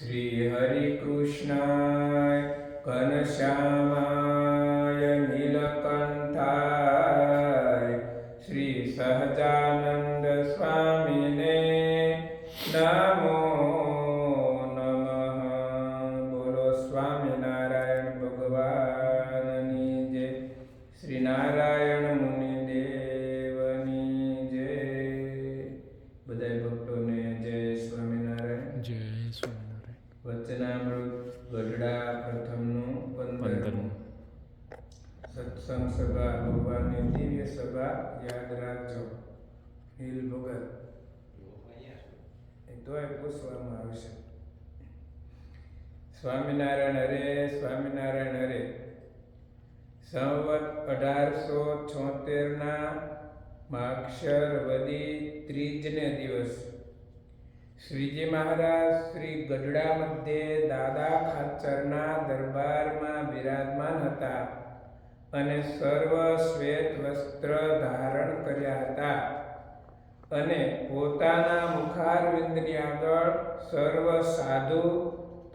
શ્રી હરિ કૃષ્ણાય ઘનશ્યામાય નીલકંઠાય શ્રી સહજાનંદ સ્વામીને નમો નમઃ. બોલો સ્વામિનારાયણ ભગવાનની જય. શ્રી નારાયણ મુનિ દેવની જય. બધા ભક્તોને જય સ્વામિનારાયણ. જય સ્વામિનારાયણ. વચનામૃત ગઢડા પ્રથમનું 15મું સત્સંગ સભા ભગવાનની દિવ્ય સભા યાદ રાખજો. હિલ ભગત એ તોય પૂછવામાં આવશે. સ્વામિનારાયણ હરે, સ્વામિનારાયણ હરે. સંવત 1876 માક્ષર વદી ત્રીજને દિવસ શ્રીજી મહારાજ શ્રી ગઢડા મધ્યે દાદા ખાચરના દરબારમાં બિરાજમાન હતા અને સર્વ શ્વેત વસ્ત્ર ધારણ કર્યા હતા અને પોતાના મુખારવિંદની આગળ સર્વ સાધુ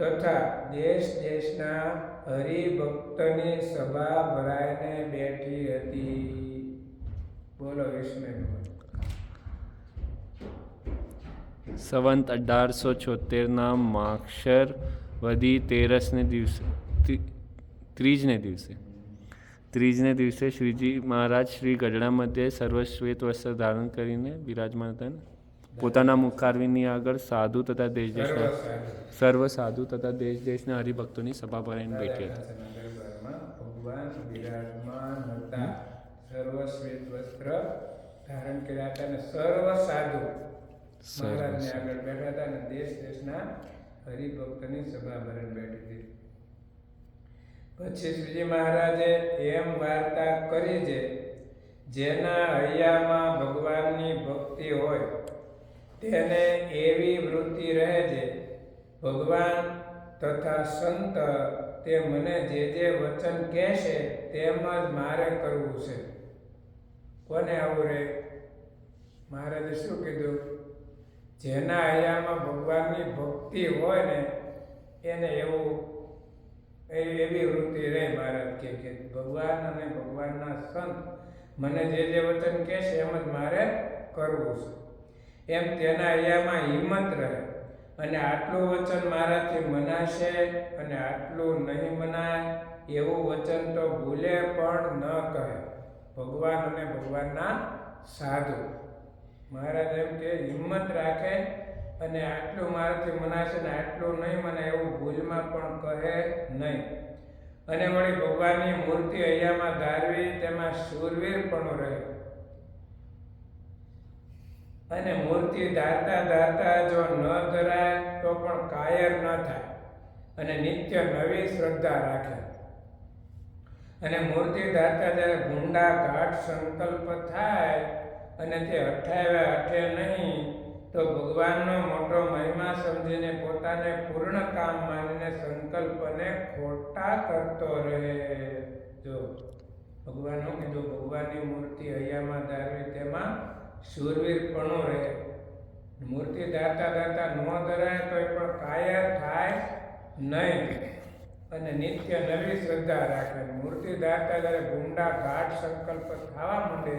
તથા દેશ દેશના હરિભક્તની સભા ભરાઈને બેઠી હતી. બોલો વિષ્ણુ. સંવત 1876 માક્ષર વદી ત્રીજને દિવસે શ્રીજી મહારાજ શ્રી ગઢડા મધ્યે સર્વશ્વેત વસ્ત્ર ધારણ કરીને બિરાજમાન હતા. પોતાના મુખારવિંદની આગળ સાધુ તથા સર્વ સાધુ તથા દેશ દેશના હરિભક્તોની સભા ભરાઈને બેઠી હતી. ભગવાન બિરાજમાન હતા. સર્વ શ્વેત વસ્ત્ર ધારણ કર્યા હતા અને સર્વ સાધુ મહારાજને આગળ બેઠા હતા અને દેશ દેશના હરિભક્તની સભા ભરાઈને બેઠી હતી. પછી શ્રીજી મહારાજે એમ વાર્તા કરી છે, જેના હૈયામાં ભગવાનની ભક્તિ હોય તેને એવી વૃત્તિ રહે છે, ભગવાન તથા સંત તે મને જે વચન કહેશે તેમ જ મારે કરવું છે. કોને આવું રે? મહારાજે શું કીધું? જેના હૈયામાં ભગવાનની ભક્તિ હોય ને એને એવી વૃત્તિ રહે. મહારાજ કે ભગવાન અને ભગવાનના સંત મને જે વચન કહેશે એમ જ મારે કરવું છે. એમ તેના હૈયામાં હિંમત રહે અને આટલું વચન મારાથી મનાશે અને આટલું નહીં મનાય એવું વચન તો ભૂલે પણ ન કહે. ભગવાન અને ભગવાનના સાધુ મહારાજ એમ કે હિંમત રાખે અને આટલું મારાથી મનાશે ને આટલું નહીં મને એવું ભૂલમાં પણ કહે નહીં. અને વળી ભગવાનની મૂર્તિ હૈયામાં ધારવી તેમાં શૂરવીર પણ રહે અને મૂર્તિ ધારતા ધારતા જો ન ધરાય તો પણ કાયર ન થાય અને નિત્ય નવી શ્રદ્ધા રાખે. અને મૂર્તિ ધારતા જ્યારે ભૂંડા ઘાટ સંકલ્પ થાય અને તે હઠે નહીં તો ભગવાનનો મોટો મહિમા સમજીને પોતાને પૂર્ણ કામ માનીને સંકલ્પને ખોટા કરતો રહે. જો ભગવાનનું કીધું, ભગવાનની મૂર્તિ હૈયામાં ધારવી તેમાં શૂરવીરપણું રહે. મૂર્તિ ધારતા ધારતા ન ધરાય તો પણ કાયર થાય નહીં અને નિત્ય નવી શ્રદ્ધા રાખે. મૂર્તિ ધારતા જ્યારે ભૂંડા ઘાટ સંકલ્પ થવા માંડે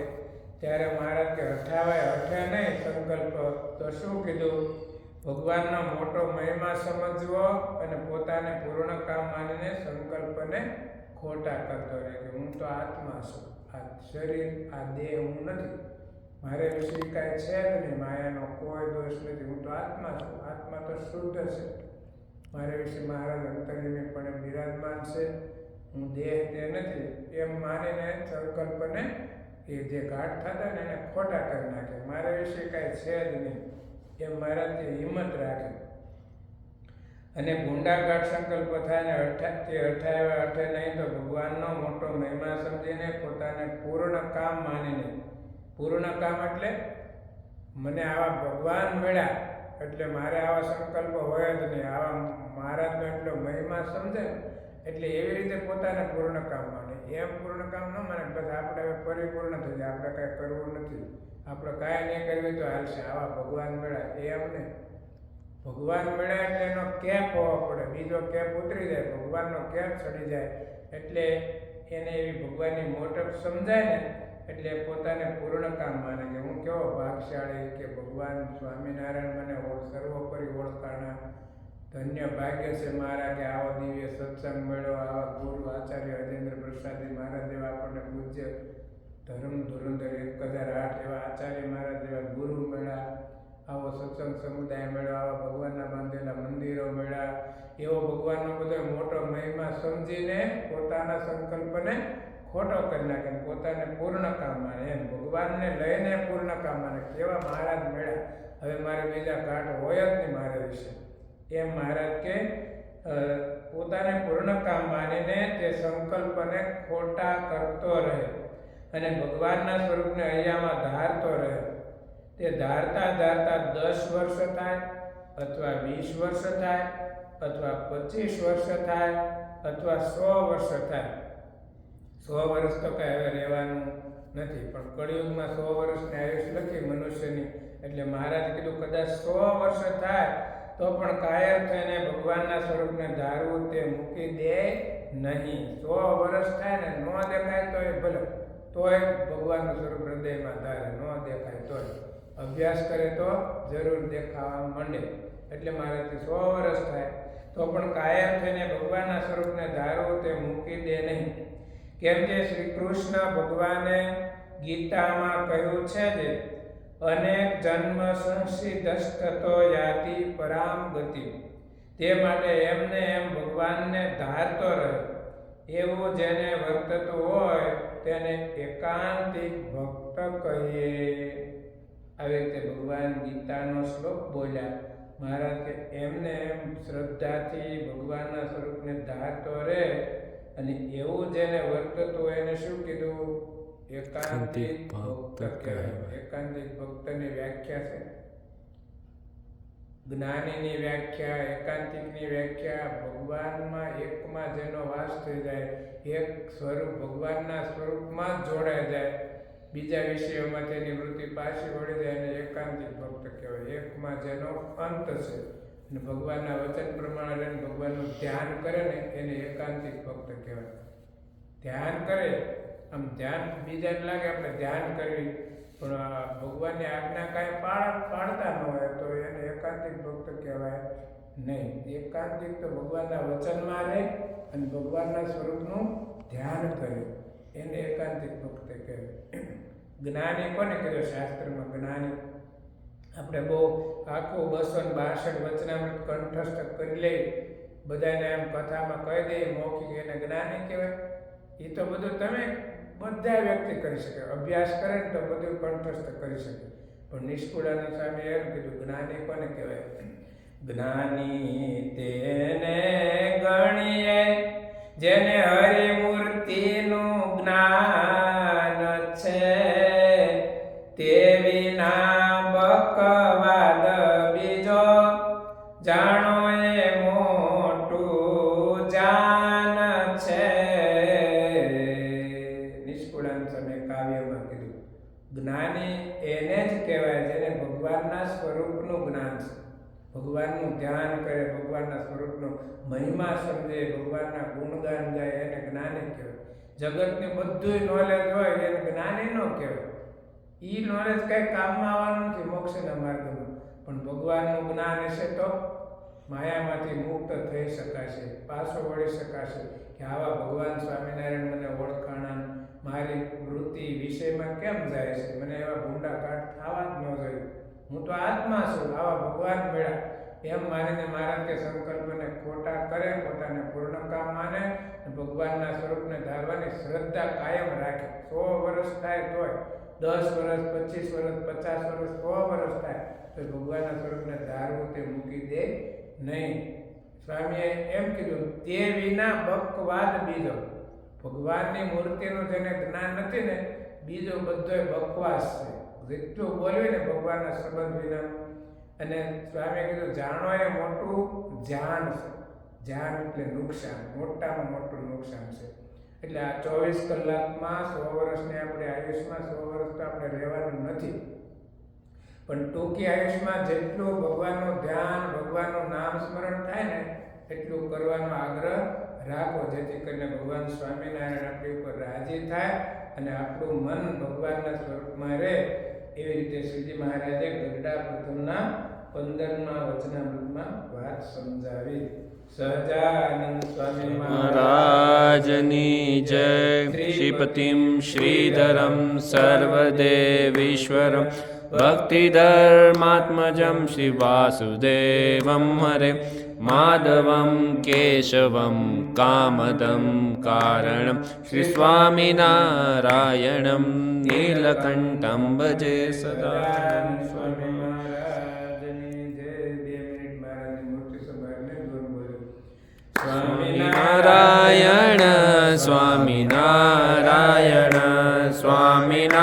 ત્યારે મહારાજ કે હઠે નહીં સંકલ્પ તો શું કીધું? ભગવાનનો મોટો મહિમા સમજવો અને પોતાને પૂર્ણ કામ માનીને સંકલ્પને ખોટા કરતો રહે કે હું તો આત્મા છું, આ શરીર આ દેહ હું નથી, મારે વિશે કાંઈ છે જ નહીં, માયાનો કોઈ દોષ નથી, હું તો આત્મા છું, આત્મા તો શુદ્ધ છે, મારે વિશે મહારાજ અંતર્યામીપણે બિરાજમાન છે, હું દેહ તે નથી એમ માનીને સંકલ્પને એ જે ઘાટ થતા ને એને ખોટા કરી નાખે. મારા વિશે કાંઈ છે જ નહીં એમ મહારાજથી હિંમત રાખે. અને ભૂંડા ઘાટ સંકલ્પ થાય ને હઠે નહીં તો ભગવાનનો મોટો મહિમા સમજીને પોતાને પૂર્ણ કામ માનીને, પૂર્ણ કામ એટલે મને આવા ભગવાન મળ્યા એટલે મારે આવા સંકલ્પ હોય જ નહીં, આવા મહારાજનો એટલો મહિમા સમજે એટલે એવી રીતે પોતાને પૂર્ણ કામ માને. એમ પૂર્ણ કામ ન માને બસ આપણે હવે પરિપૂર્ણ થઈ જાય, આપણે કાંઈ કરવું નથી, આપણે કાંઈ નહીં કરવી તો હાલશે, આવા ભગવાન મળ્યા એમ ને. ભગવાન મળ્યા એટલે એનો કેપ હોવો પડે, બીજો કેપ ઉતરી જાય, ભગવાનનો કેપ ચડી જાય. એટલે એને એવી ભગવાનની મોટપ સમજાય ને એટલે પોતાને પૂર્ણ કામ માને કે હું કેવો ભાગશાળી કે ભગવાન સ્વામિનારાયણ મને સર્વોપરી ઓળખાણા, ધન્ય ભાગ્ય છે મારા કે આવો દિવ્ય સત્સંગ મળ્યો, આવા ગુરુ આચાર્ય અજેન્દ્ર પ્રસાદી મહારાજ જેવા આપણને પૂજ્ય ધર્મ ધુરંધર 1008 એવા આચાર્ય મહારાજ જેવા ગુરુ મળ્યા, આવો સત્સંગ સમુદાય મળ્યો, આવા ભગવાનના બાંધેલા મંદિરો મળ્યા. એવો ભગવાનનો બધો મોટો મહિમા સમજીને પોતાના સંકલ્પને ખોટો કરી નાખે, પોતાને પૂર્ણ કામ માને. એમ ભગવાનને લઈને પૂર્ણ કામ માને. કેવા મહારાજ મળ્યા, હવે મારે બીજા ઘાટ હોય જ નહીં મારા વિશે. એમ મહારાજ કે પોતાને પૂર્ણ કામ માનીને તે સંકલ્પને ખોટા કરતો રહે અને ભગવાનના સ્વરૂપને અહીંયામાં ધારતો રહે. તે ધારતા ધારતા 10 વર્ષ થાય અથવા 20 વર્ષ થાય અથવા 25 વર્ષ થાય અથવા 100 વર્ષ થાય. 100 વર્ષ તો કઈ હવે રહેવાનું નથી, પણ કળિયુગમાં 100 વર્ષની આયુષ્ય લખી મનુષ્યની. એટલે મહારાજ કીધું કદાચ 100 વર્ષ થાય તો પણ કાયર થઈને ભગવાનના સ્વરૂપને ધારવું તે મૂકી દે નહીં. 100 વર્ષ થાય ને ન દેખાય તોય ભલે, તોય ભગવાનનું સ્વરૂપ હૃદયમાં ધારે, ન દેખાય તોય અભ્યાસ કરે તો જરૂર દેખાવા માંડે. એટલે મારાથી 100 વર્ષ થાય તો પણ કાયમ થઈને ભગવાનના સ્વરૂપને ધારવું તે મૂકી દે નહીં. કેમ કે શ્રી કૃષ્ણ ભગવાને ગીતામાં કહ્યું છે જે અનેક જન્મ સંસિદ્ધસ્તતો યાતિ પરામ ગતિ. તે માટે એમને એમ ભગવાનને ધારતો રહે. એવું જેને વર્તતું હોય તેને એકાંતિક ભક્ત કહીએ. આવી રીતે ભગવાન ગીતાનો શ્લોક બોલ્યા. મહારાજ કે એમને એમ શ્રદ્ધાથી ભગવાનના સ્વરૂપને ધારતો રહે અને એવું જેને વર્તતું હોય એને શું કીધું? એકાંતિક ભક્ત કહેવાય. એકાંતિક ભક્તની વ્યાખ્યા છે, જ્ઞાનીની વ્યાખ્યા, એકાંતિકની વ્યાખ્યા, ભગવાનમાં એકમાં જેનો વાસ થઈ જાય, એક સ્વરૂપ ભગવાનના સ્વરૂપમાં જ જોડાઈ જાય, બીજા વિષયોમાં તેની વૃત્તિ પાછી વળી જાય અને એકાંતિક ભક્ત કહેવાય. એકમાં જેનો અંત છે અને ભગવાનના વચન પ્રમાણે રહીને ભગવાનનું ધ્યાન કરે ને એને એકાંતિક ભક્ત કહેવાય. ધ્યાન કરે, આમ ધ્યાન બીજાને લાગે આપણે ધ્યાન કરવી, પણ ભગવાનની આજ્ઞા કાંઈ પાડતા ન હોય તો એને એકાંતિક ભક્ત કહેવાય નહીં. એકાંતિક તો ભગવાનના વચનમાં રહે અને ભગવાનના સ્વરૂપનું ધ્યાન કરે, એને એકાંતિક ભક્ત કહેવાય. જ્ઞાની કોને કર્યો શાસ્ત્રમાં? જ્ઞાની આપણે બહુ આખું 262 વચનામૃત કંઠસ્થ કરી લઈ, બધાને એમ કથામાં કહી દઈએ મૌખિક, એને જ્ઞાની કહેવાય. એ તો બધું તમે બધા વ્યક્તિ કરી શકે, અભ્યાસ કરે ને તો બધું કંઠસ્થ કરી શકે. પણ નિષ્કુળાનંદ સ્વામી એમ કીધું જ્ઞાની કોને કહેવાય? જ્ઞાની તેને ગણીએ જેને હરિમૂર્તિનું જ્ઞાન છે, તે વિના બકવાદ બીજો જાણો એ મોટું જાન છે. નિષ્કુળાનંદ સ્વામી કાવ્યમાં કીધું જ્ઞાની એને જ કહેવાય જેને ભગવાનના સ્વરૂપનું જ્ઞાન છે, ભગવાનનું ધ્યાન કરે, ભગવાનના સ્વરૂપનો મહિમા સમજે, ભગવાનના ગુણગાન ગાય, એને જ્ઞાની કહેવાય. જગતની બધું નોલેજ હોય એને જ્ઞાની ન કહેવાય. એ નોલેજ કંઈ કામમાં આવવાનું નથી મોક્ષના માર્ગમાં, પણ ભગવાનનું જ્ઞાન હશે તો માયામાંથી મુક્ત થઈ શકાશે, પાછો વળી શકાશે કે આવા ભગવાન સ્વામિનારાયણ મને ઓળખાણા, મારી વૃત્તિ વિષયમાં કેમ જાય છે, મને એવા ભૂંડા કાઢ થવા જ ન જોઈએ, હું તો આત્મા છું, આવા ભગવાન મળ્યા એમ માનીને મહારાજ કે સંકલ્પને ખોટા કરે, પોતાને પૂર્ણ કામ માને, ભગવાનના સ્વરૂપને ધારવાની શ્રદ્ધા કાયમ રાખે. 100 વર્ષ થાય તોય, 10 વર્ષ, 25 વર્ષ, 50 વર્ષ, 100 વર્ષ થાય તો ભગવાનના સ્વરૂપને ધારવું તે મૂકી દે નહીં. સ્વામીએ એમ કીધું તે વિના બકવાદ બીજો. ભગવાનની મૂર્તિનું જેને જ્ઞાન નથી ને, બીજો બધો બકવાસ છે. જેટલું બોલ્યું ને ભગવાનના સંબંધ વિના. અને સ્વામીએ કીધું જાણો એ મોટું ધ્યાન છે. ધ્યાન એટલે નુકસાન, મોટામાં મોટું નુકસાન છે. એટલે આ 24 કલાકમાં 100 વર્ષની આપણે આયુષ્યમાં 100 વર્ષ તો આપણે રહેવાનું નથી, પણ ટૂંકી આયુષમાં જેટલું ભગવાનનું ધ્યાન ભગવાનનું નામ સ્મરણ થાય ને એટલું કરવાનો આગ્રહ રાખો, જેથી કરીને ભગવાન સ્વામિનારાયણ આપણી ઉપર રાજી થાય અને આપણું મન ભગવાનના સ્વરૂપમાં રહે. એવી રીતે શ્રીજી મહારાજે ગરડા પ્રથમના 15મા વચનામૃતમાં વાત સમજાવી. સહજાનંદ સ્વામી મહારાજની જય. શ્રીપતિમ શ્રીધરમ સર્વદેવીશ્વરમ ભક્તિધર્માત્મજં શ્રી વાસુદેવમ હરે માધવમ કેશવમ કામદમ કારણમ શ્રી સ્વામિનારાયણમ નીલકંઠમ ભજે સદા. સ્વામી મહારાજની જય. 2 મિનિટ મહારાજની મૂર્તિ સંભાળીને દોર બોલ્યો. સ્વામિનારાયણ સ્વામિનારાયણ સ્વામિનારાયણ.